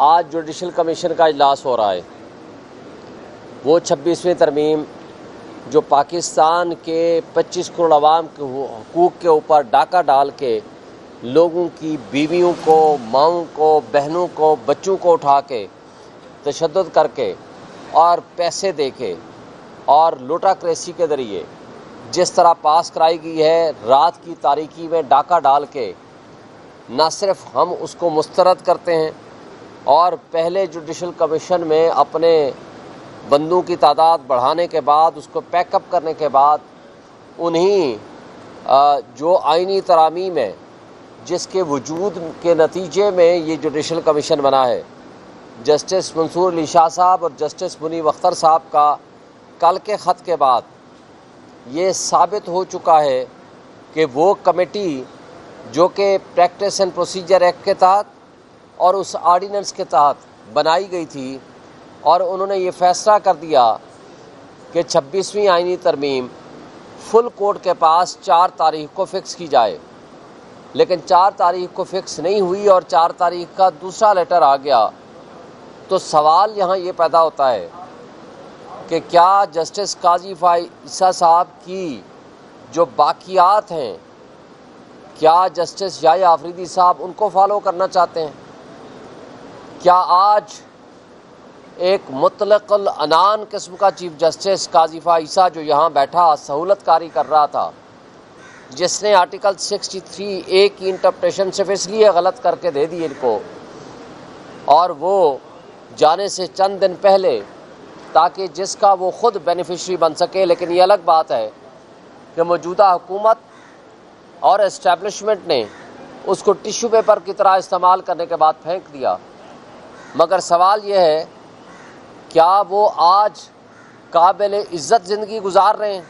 آج judicial commission کا اجلاس ہو رہا ہے، وہ 26ویں ترمیم جو پاکستان کے 25 کروڑ عوام کے حقوق کے اوپر ڈاکہ ڈال کے لوگوں کی بیویوں کو، ماؤں کو، بہنوں کو، بچوں کو اٹھا کے تشدد کر کے اور پیسے دے کے اور لوٹاکریسی کے ذریعے جس طرح پاس کرائی گئی ہے، رات کی تاریکی میں ڈاکہ ڈال کے نہ صرف ہم اس کو مسترد کرتے ہیں اور پہلے جوڈیشل کمیشن میں اپنے بندوں کی تعداد بڑھانے کے بعد اس کو پیک اپ کرنے کے بعد انہیں جو آئینی ترامیم ہے جس کے وجود کے نتیجے میں یہ جوڈیشل کمیشن بنا ہے، جسٹس منصور علی شاہ صاحب اور جسٹس منیب اختر صاحب کا کل کے خط کے بعد یہ ثابت ہو چکا ہے کہ وہ کمیٹی جو کہ پریکٹس اینڈ پروسیجر ایکٹ کے تحت اور اس آرڈیننس کے تحت بنائی گئی تھی، اور انہوں نے یہ فیصلہ کر دیا کہ 26ویں آئینی ترمیم فل کورٹ کے پاس 4 تاریخ کو فکس کی جائے، لیکن 4 تاریخ کو فکس نہیں ہوئی اور 4 تاریخ کا دوسرا لیٹر آ گیا۔ تو سوال یہاں یہ پیدا ہوتا ہے کہ کیا جسٹس قاضی عیسیٰ صاحب کی جو باقیات ہیں، کیا جسٹس یحییٰ آفریدی صاحب ان کو فالو کرنا چاہتے ہیں؟ کیا آج ایک مطلق العنان قسم کا چیف جسٹس قاضی عیسیٰ جو یہاں بیٹھا سہولت کاری کر رہا تھا، جس نے آرٹیکل 63A کی انٹرپریشن صرف اس لیے غلط کر کے دے دی ان کو، اور وہ جانے سے چند دن پہلے تاکہ جس کا وہ خود بینیفیشری بن سکے، لیکن یہ الگ بات ہے کہ موجودہ حکومت اور اسٹیبلشمنٹ نے اس کو ٹیشو پیپر کی طرح استعمال کرنے کے بعد پھینک دیا۔ مگر سوال یہ ہے، کیا وہ آج قابل عزت زندگی گزار رہے ہیں؟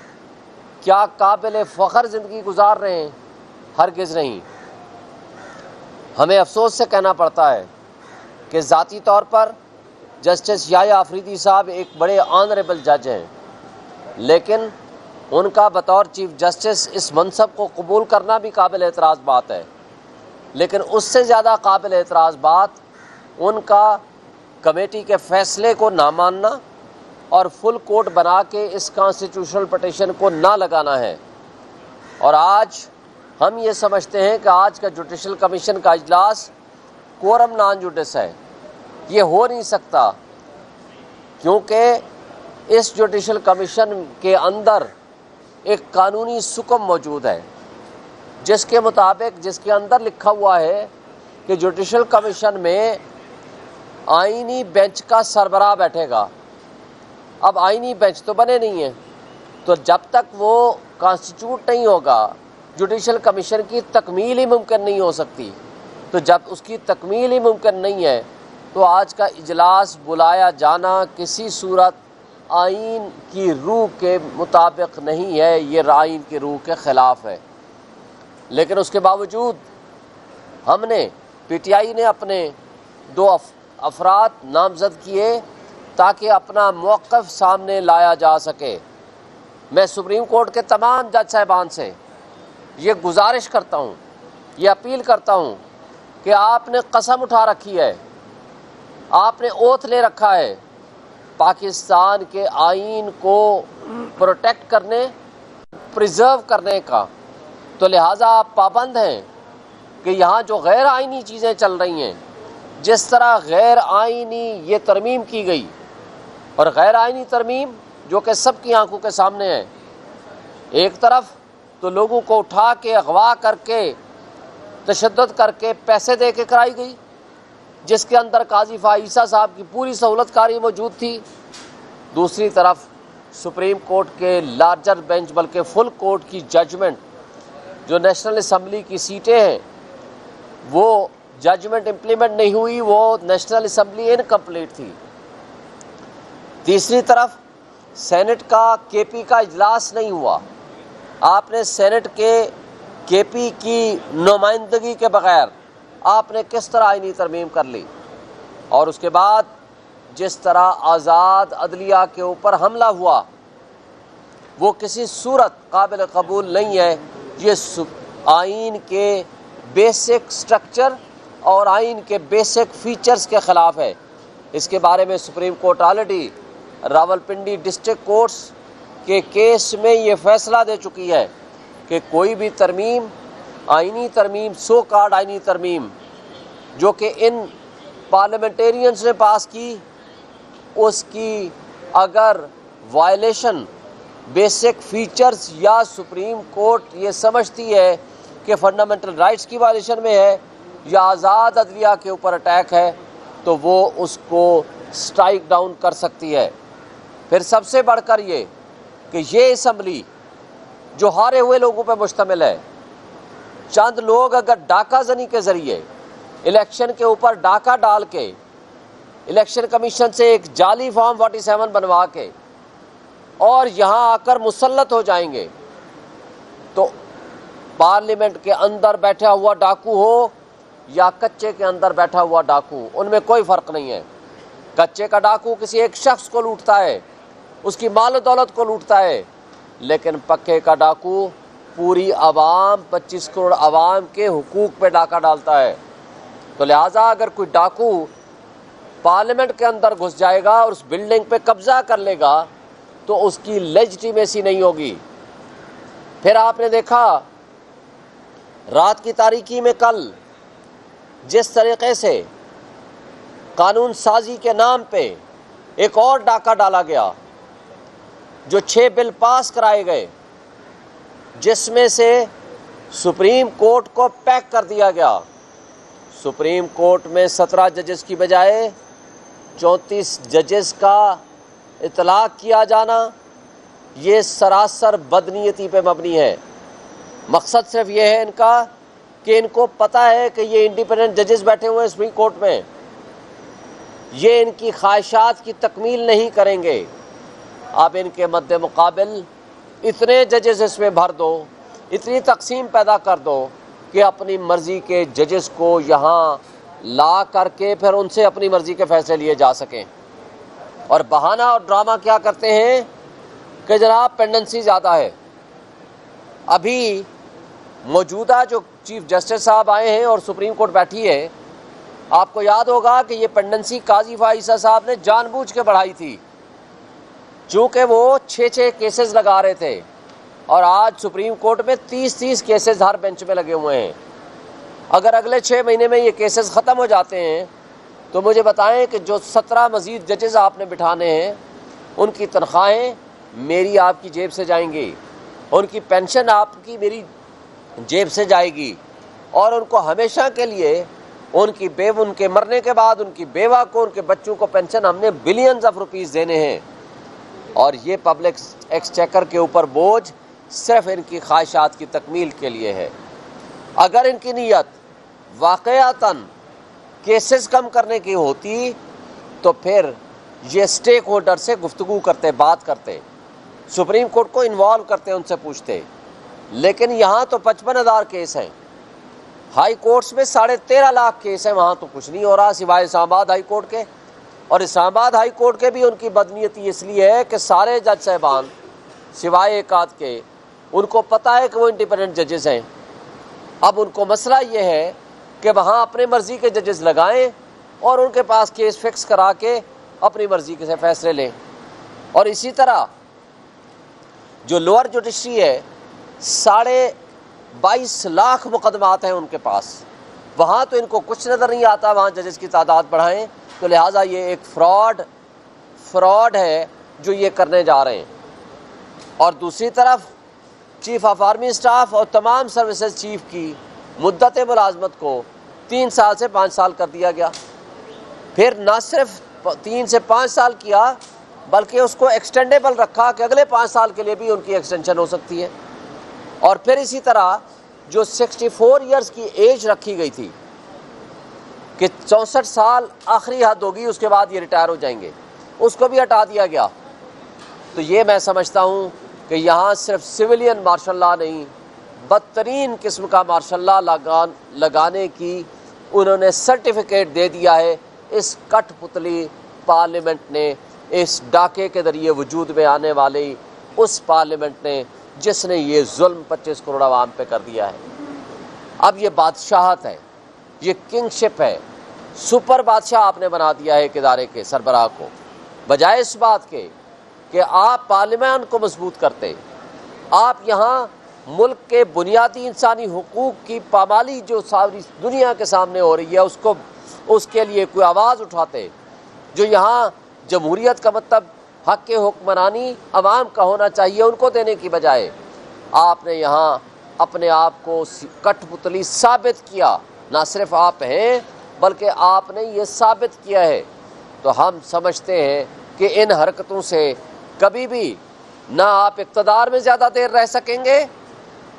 کیا قابل فخر زندگی گزار رہے ہیں؟ ہرگز نہیں۔ ہمیں افسوس سے کہنا پڑتا ہے کہ ذاتی طور پر جسٹس یحییٰ آفریدی صاحب ایک بڑے آنریبل جج ہیں، لیکن ان کا بطور چیف جسٹس اس منصب کو قبول کرنا بھی قابل اعتراض بات ہے، لیکن اس سے زیادہ قابل اعتراض بات ان کا کمیٹی کے فیصلے کو نہ ماننا اور فل کورٹ بنا کے اس کانسٹیٹیوشنل پٹیشن کو نہ لگانا ہے۔ اور آج ہم یہ سمجھتے ہیں کہ آج کا جوڈیشل کمیشن کا اجلاس کورم نان جوڈس ہے، یہ ہو نہیں سکتا، کیونکہ اس جوڈیشل کمیشن کے اندر ایک قانونی سکم موجود ہے جس کے مطابق جس کے اندر لکھا ہوا ہے کہ جوڈیشل کمیشن میں آئینی بینچ کا سربراہ بیٹھے گا۔ اب آئینی بینچ تو بنے نہیں ہیں، تو جب تک وہ کانسٹیٹیوٹ نہیں ہوگا جوڈیشل کمیشن کی تکمیل ہی ممکن نہیں ہو سکتی۔ تو جب اس کی تکمیل ہی ممکن نہیں ہے تو آج کا اجلاس بلایا جانا کسی صورت آئین کی روح کے مطابق نہیں ہے، یہ آئین کی روح کے خلاف ہے۔ لیکن اس کے باوجود ہم نے پی ٹی آئی نے اپنے 2 افراد نامزد کیے تاکہ اپنا موقف سامنے لایا جا سکے۔ میں سپریم کورٹ کے تمام جج صاحبان سے یہ گزارش کرتا ہوں، یہ اپیل کرتا ہوں کہ آپ نے قسم اٹھا رکھی ہے، آپ نے اوتھ لے رکھا ہے پاکستان کے آئین کو پروٹیکٹ کرنے، پریزرو کرنے کا، تو لہٰذا آپ پابند ہیں کہ یہاں جو غیر آئینی چیزیں چل رہی ہیں، جس طرح غیر آئینی یہ ترمیم کی گئی، اور غیر آئینی ترمیم جو کہ سب کی آنکھوں کے سامنے ہے، ایک طرف تو لوگوں کو اٹھا کے اغوا کر کے تشدد کر کے پیسے دے کے کرائی گئی، جس کے اندر قاضی عیسیٰ صاحب کی پوری سہولت کاری موجود تھی، دوسری طرف سپریم کورٹ کے لارجر بینچ بلکہ فل کورٹ کی ججمنٹ جو نیشنل اسمبلی کی سیٹیں ہیں وہ ججمنٹ امپلیمنٹ نہیں ہوئی، وہ نیشنل اسمبلی انکمپلیٹ تھی۔ تیسری طرف سینٹ کا کے پی کا اجلاس نہیں ہوا، آپ نے سینٹ کے پی کی نمائندگی کے بغیر آپ نے کس طرح آئینی ترمیم کر لی، اور اس کے بعد جس طرح آزاد عدلیہ کے اوپر حملہ ہوا وہ کسی صورت قابل قبول نہیں ہے۔ یہ آئین کے بیسک سٹرکچر اور آئین کے بیسک فیچرز کے خلاف ہے۔ اس کے بارے میں supreme court already Rawalpindi district courts کے کیس میں یہ فیصلہ دے چکی ہے کہ کوئی بھی ترمیم، آئینی ترمیم، سو کارڈ آئینی ترمیم جو کہ ان پارلیمنٹیرینز نے پاس کی، اس کی اگر وائلیشن بیسک فیچرز یا سپریم کورٹ یہ سمجھتی ہے کہ فنڈامنٹل رائٹس کی وائلیشن میں ہے یا آزاد عدلیہ کے اوپر اٹیک ہے، تو وہ اس کو سٹرائک ڈاؤن کر سکتی ہے۔ پھر سب سے بڑھ کر یہ کہ یہ اسمبلی جو ہارے ہوئے لوگوں پہ مشتمل ہے، چند لوگ اگر ڈاکہ زنی کے ذریعے الیکشن کے اوپر ڈاکہ ڈال کے الیکشن کمیشن سے ایک جعلی فارم 47 بنوا کے اور یہاں آ کر مسلط ہو جائیں گے، تو پارلیمنٹ کے اندر بیٹھا ہوا ڈاکو ہو یا کچے کے اندر بیٹھا ہوا ڈاکو، ان میں کوئی فرق نہیں ہے۔ کچے کا ڈاکو کسی ایک شخص کو لوٹتا ہے، اس کی مال و دولت کو لوٹتا ہے، لیکن پکے کا ڈاکو پوری عوام، 25 کروڑ عوام کے حقوق پہ ڈاکہ ڈالتا ہے۔ تو لہٰذا اگر کوئی ڈاکو پارلیمنٹ کے اندر گھس جائے گا اور اس بلڈنگ پہ قبضہ کر لے گا تو اس کی لیجٹیمیسی نہیں ہوگی۔ پھر آپ نے دیکھا رات کی تاریکی میں کل جس طریقے سے قانون سازی کے نام پہ ایک اور ڈاکہ ڈالا گیا، جو 6 بل پاس کرائے گئے، جس میں سے سپریم کورٹ کو پیک کر دیا گیا۔ سپریم کورٹ میں 17 ججز کی بجائے 34 ججز کا اطلاق کیا جانا، یہ سراسر بدنیتی پہ مبنی ہے۔ مقصد صرف یہ ہے ان کا کہ ان کو پتہ ہے کہ یہ انڈیپینڈنٹ ججز بیٹھے ہوئے ہیں سپریم کورٹ میں، یہ ان کی خواہشات کی تکمیل نہیں کریں گے۔ اب ان کے مد مقابل اتنے ججز اس میں بھر دو، اتنی تقسیم پیدا کر دو کہ اپنی مرضی کے ججز کو یہاں لا کر کے پھر ان سے اپنی مرضی کے فیصلے لیے جا سکیں۔ اور بہانہ اور ڈرامہ کیا کرتے ہیں کہ جناب پینڈنسی زیادہ ہے۔ ابھی موجودہ جو چیف جسٹس صاحب آئے ہیں اور سپریم کورٹ بیٹھی ہے، آپ کو یاد ہوگا کہ یہ پینڈنسی قاضی فائزہ صاحب نے جان بوجھ کے بڑھائی تھی، چونکہ وہ 6 کیسز لگا رہے تھے، اور آج سپریم کورٹ میں 30 کیسز ہر بینچ میں لگے ہوئے ہیں۔ اگر اگلے 6 مہینے میں یہ کیسز ختم ہو جاتے ہیں تو مجھے بتائیں کہ جو 17 مزید ججز آپ نے بٹھانے ہیں، ان کی تنخواہیں میری آپ کی جیب سے جائیں گی، ان کی پینشن آپ کی میری جیب سے جائے گی، اور ان کو ہمیشہ کے لیے ان کے مرنے کے بعد ان کی بیوہ کو، ان کے بچوں کو پینشن ہم نے بلینز آف روپیز دینے ہیں، اور یہ پبلک ایکسچیکر کے اوپر بوجھ صرف ان کی خواہشات کی تکمیل کے لیے ہے۔ اگر ان کی نیت واقعتاً کیسز کم کرنے کی ہوتی تو پھر یہ سٹیک ہولڈر سے گفتگو کرتے، بات کرتے، سپریم کورٹ کو انوالو کرتے، ان سے پوچھتے، لیکن یہاں تو 55,000 کیس ہیں، ہائی کورٹس میں 13.5 لاکھ کیس ہیں، وہاں تو کچھ نہیں ہو رہا سوائے اسلام آباد ہائی کورٹ کے۔ اور اسلام آباد ہائی کورٹ کے بھی ان کی بدنیتی اس لیے ہے کہ سارے جج صاحبان سوائے ایک آدھ کے، ان کو پتہ ہے کہ وہ انڈیپینڈنٹ ججز ہیں۔ اب ان کو مسئلہ یہ ہے کہ وہاں اپنے مرضی کے ججز لگائیں اور ان کے پاس کیس فکس کرا کے اپنی مرضی کے سے فیصلے لیں۔ اور اسی طرح جو لوور جوڈیشری ہے، 22.5 لاکھ مقدمات ہیں ان کے پاس، وہاں تو ان کو کچھ نظر نہیں آتا، وہاں ججز کی تعداد بڑھائیں، تو لہٰذا یہ ایک فراڈ ہے جو یہ کرنے جا رہے ہیں۔ اور دوسری طرف چیف آف آرمی اسٹاف اور تمام سروسز چیف کی مدت ملازمت کو 3 سال سے 5 سال کر دیا گیا۔ پھر نہ صرف 3 سے 5 سال کیا بلکہ اس کو ایکسٹینڈیبل رکھا کہ اگلے 5 سال کے لیے بھی ان کی ایکسٹینشن ہو سکتی ہے۔ اور پھر اسی طرح جو 64 ایئرز کی ایج رکھی گئی تھی کہ 64 سال آخری حد ہوگی، اس کے بعد یہ ریٹائر ہو جائیں گے، اس کو بھی ہٹا دیا گیا۔ تو یہ میں سمجھتا ہوں کہ یہاں صرف سویلین مارشل لاء نہیں، بدترین قسم کا مارشل لاء لگانے کی انہوں نے سرٹیفکیٹ دے دیا ہے اس کٹ پتلی پارلیمنٹ نے، اس ڈاکے کے ذریعے وجود میں آنے والی اس پارلیمنٹ نے جس نے یہ ظلم 25 کروڑ عوام پہ کر دیا ہے۔ اب یہ بادشاہت ہے، یہ کنگ شپ ہے، سپر بادشاہ آپ نے بنا دیا ہے ایک ادارے کے سربراہ کو، بجائے اس بات کے کہ آپ پارلیمان کو مضبوط کرتے۔ آپ یہاں ملک کے بنیادی انسانی حقوق کی پامالی جو ساری دنیا کے سامنے ہو رہی ہے اس کے لیے کوئی آواز اٹھاتے، جو یہاا جمہوریت کا مطلب حق حکمرانی عوام کا ہونا چاہیے ان کو دینے کی بجائے آپ نے یہاں اپنے آپ کو کٹ پتلی ثابت کیا۔ نہ صرف آپ ہیں بلکہ آپ نے یہ ثابت کیا ہے۔ تو ہم سمجھتے ہیں کہ ان حرکتوں سے کبھی بھی نہ آپ اقتدار میں زیادہ دیر رہ سکیں گے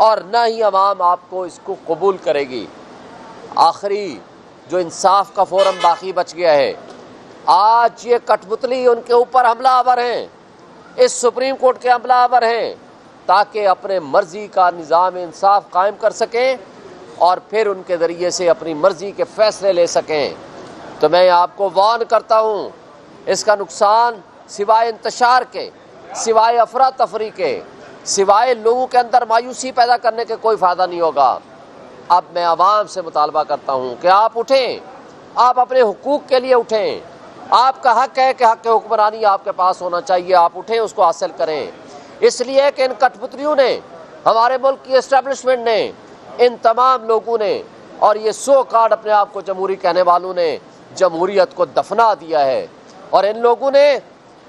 اور نہ ہی عوام آپ کو اس کو قبول کرے گی۔ آخری جو انصاف کا فورم باقی بچ گیا ہے، آج یہ کٹ پتلی ان کے اوپر حملہ آور ہیں، اس سپریم کورٹ کے حملہ آور ہیں تاکہ اپنے مرضی کا نظام انصاف قائم کر سکیں اور پھر ان کے ذریعے سے اپنی مرضی کے فیصلے لے سکیں۔ تو میں آپ کو وارن کرتا ہوں، اس کا نقصان سوائے انتشار کے، سوائے افراتفری کے، سوائے لوگوں کے اندر مایوسی پیدا کرنے کے کوئی فائدہ نہیں ہوگا۔ اب میں عوام سے مطالبہ کرتا ہوں کہ آپ اٹھیں، آپ اپنے حقوق کے لیے اٹھیں۔ آپ کا حق ہے کہ حق حکمرانی آپ کے پاس ہونا چاہیے، آپ اٹھیں اس کو حاصل کریں۔ اس لیے کہ ان کٹ پتلیوں نے، ہمارے ملک کی اسٹیبلشمنٹ نے، ان تمام لوگوں نے اور یہ سو کارڈ اپنے آپ کو جمہوری کہنے والوں نے جمہوریت کو دفنا دیا ہے، اور ان لوگوں نے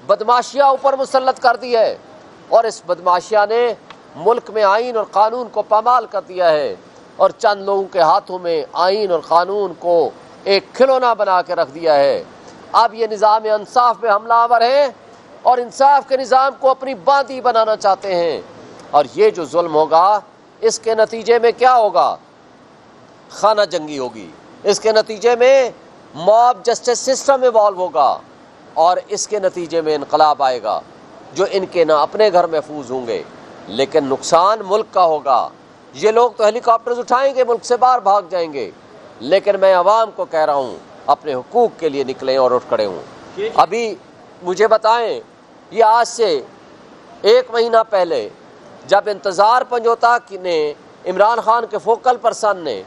بدماشیاں اوپر مسلط کر دی ہے، اور اس بدماشیاں نے ملک میں آئین اور قانون کو پامال کر دیا ہے، اور چند لوگوں کے ہاتھوں میں آئین اور قانون کو ایک کھلونا بنا کے رکھ دیا ہے۔ اب یہ نظام انصاف پہ حملہ آور ہے اور انصاف کے نظام کو اپنی باندھی بنانا چاہتے ہیں، اور یہ جو ظلم ہوگا اس کے نتیجے میں کیا ہوگا؟ خانہ جنگی ہوگی، اس کے نتیجے میں موب جسٹس سسٹم ایوالو ہوگا، اور اس کے نتیجے میں انقلاب آئے گا جو ان کے نہ اپنے گھر محفوظ ہوں گے لیکن نقصان ملک کا ہوگا۔ یہ لوگ تو ہیلی کاپٹرز اٹھائیں گے، ملک سے باہر بھاگ جائیں گے، لیکن میں عوام کو کہہ رہا ہوں اپنے حقوق کے لیے نکلیں اور اٹھ کھڑے ہوں۔ ابھی مجھے بتائیں، یہ آج سے 1 مہینہ پہلے جب انتظار پنجوتا نے عمران خان کے فوکل پرسن نے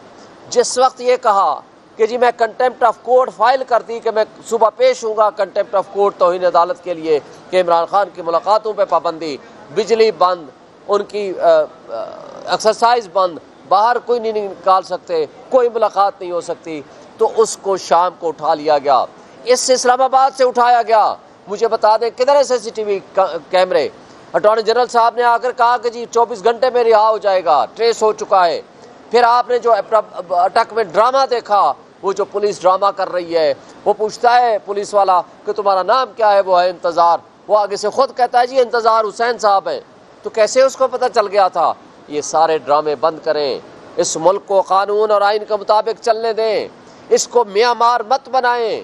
جس وقت یہ کہا کہ جی میں کنٹیمپٹ آف کورٹ فائل کر دی کہ میں صبح پیش ہوں گا کنٹیمپٹ آف کورٹ توہین عدالت کے لیے کہ عمران خان کی ملاقاتوں پہ پابندی، بجلی بند، ان کی ایکسرسائز بند، باہر کوئی نہیں نکال سکتے، کوئی ملاقات نہیں ہو سکتی، تو اس کو شام کو اٹھا لیا گیا، اس سے اسلام آباد سے اٹھایا گیا۔ مجھے بتا دیں کدھر ہے CCTV کیمرے؟ اٹارنی جنرل صاحب نے آ کر کہا کہ جی 24 گھنٹے میں رہا ہو جائے گا، ٹریس ہو چکا ہے۔ پھر آپ نے جو اٹک میں ڈرامہ دیکھا، وہ جو پولیس ڈرامہ کر رہی ہے، وہ پوچھتا ہے پولیس والا کہ تمہارا نام کیا ہے؟ وہ ہے انتظار، وہ آگے سے خود کہتا ہے جی انتظار حسین صاحب ہیں۔ تو کیسے اس کو پتہ چل گیا تھا؟ یہ سارے ڈرامے بند کریں، اس ملک کو قانون اور آئین کے مطابق چلنے دیں، اس کو معیار مت بنائیں۔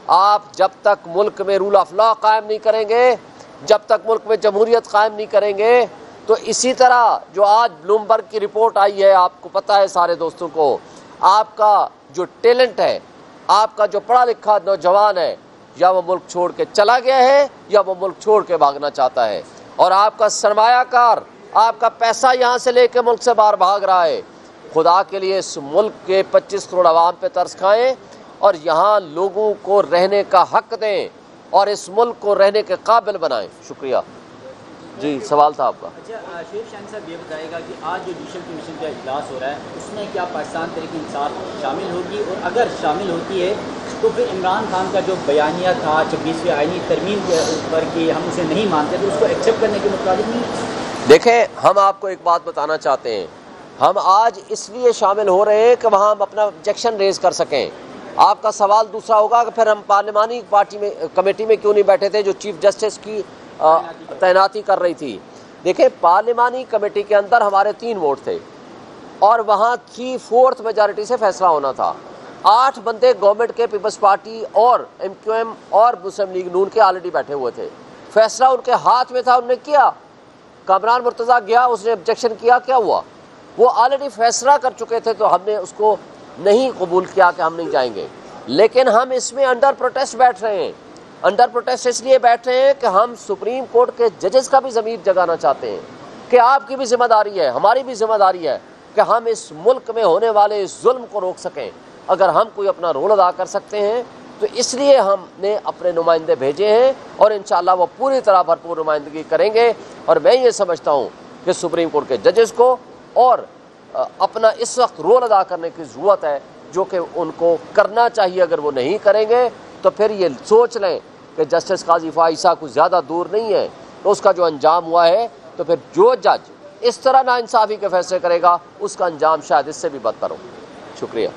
آپ جب تک ملک میں رول آف لا قائم نہیں کریں گے، جب تک ملک میں جمہوریت قائم نہیں کریں گے، تو اسی طرح جو آج بلومبرگ کی رپورٹ آئی ہے، آپ کو پتہ ہے سارے دوستوں کو، آپ کا جو ٹیلنٹ ہے، آپ کا جو پڑھا لکھا نوجوان ہے، یا وہ ملک چھوڑ کے چلا گیا ہے یا وہ ملک چھوڑ کے بھاگنا چاہتا ہے، اور آپ کا سرمایہ کار آپ کا پیسہ یہاں سے لے کے ملک سے باہر بھاگ رہا ہے۔ خدا کے لیے اس ملک کے 25 کروڑ عوام پہ ترس کھائیں اور یہاں لوگوں کو رہنے کا حق دیں اور اس ملک کو رہنے کے قابل بنائیں۔ شکریہ۔ جی سوال تھا آپ کا۔ اچھا شیخ شاہین صاحب یہ بتائے گا کہ آج جو جوڈیشل کمیشن کا اجلاس ہو رہا ہے اس میں کیا پاکستان تحریک انصاف شامل ہوگی، اور اگر شامل ہوتی ہے تو پھر عمران خان کا جو بیانیہ تھا 26ویں آئینی ترمیم کے اوپر کہ ہم اسے نہیں مانتے، تو اس کو ایکسیپٹ کرنے کے مطابق نہیں؟ دیکھیں، ہم آپ کو ایک بات بتانا چاہتے ہیں، ہم آج اس لیے شامل ہو رہے ہیں کہ وہاں ہم اپنا آبجیکشن ریز کر سکیں۔ آپ کا سوال دوسرا ہوگا کہ پھر ہم پارلیمانی پارٹی میں کمیٹی میں کیوں نہیں بیٹھے تھے جو چیف جسٹس کی تعیناتی کر رہی تھی؟ دیکھیں، پارلیمانی کمیٹی کے اندر ہمارے 3 ووٹ تھے اور وہاں 3/4 میجارٹی سے فیصلہ ہونا تھا۔ 8 بندے گورنمنٹ کے، پیپلز پارٹی اور MQM اور مسلم لیگ نون کے آلریڈی بیٹھے ہوئے تھے، فیصلہ ان کے ہاتھ میں تھا، انہوں نے کیا۔ کامران مرتضیٰ گیا، اس نے آبجیکشن کیا، کیا ہوا؟ وہ آلریڈی فیصلہ کر چکے تھے، تو ہم نے اس کو نہیں قبول کیا کہ ہم نہیں جائیں گے۔ لیکن ہم اس میں انڈر پروٹیسٹ بیٹھ رہے ہیں، انڈر پروٹیسٹ اس لیے بیٹھ رہے ہیں کہ ہم سپریم کورٹ کے ججز کا بھی ضمیر جگانا چاہتے ہیں کہ آپ کی بھی ذمہ داری ہے، ہماری بھی ذمہ داری ہے کہ ہم اس ملک میں ہونے والے اس ظلم کو روک سکیں۔ اگر ہم کوئی اپنا رول ادا کر سکتے ہیں تو اس لیے ہم نے اپنے نمائندے بھیجے ہیں اور انشاءاللہ وہ پوری طرح بھرپور نمائندگی کریں گے. اور میں یہ سمجھتا ہوں کہ سپریم کورٹ کے ججز کو اور اپنا اس وقت رول ادا کرنے کی ضرورت ہے جو کہ ان کو کرنا چاہیے. اگر وہ نہیں کریں گے تو پھر یہ سوچ لیں کہ جسٹس قاضی فا عیسیٰ کچھ زیادہ دور نہیں ہے, تو اس کا جو انجام ہوا ہے تو پھر جو جج اس طرح ناانصافی کے فیصلے کرے گا اس کا انجام شاید اس سے بھی بدتر ہو. شکریہ.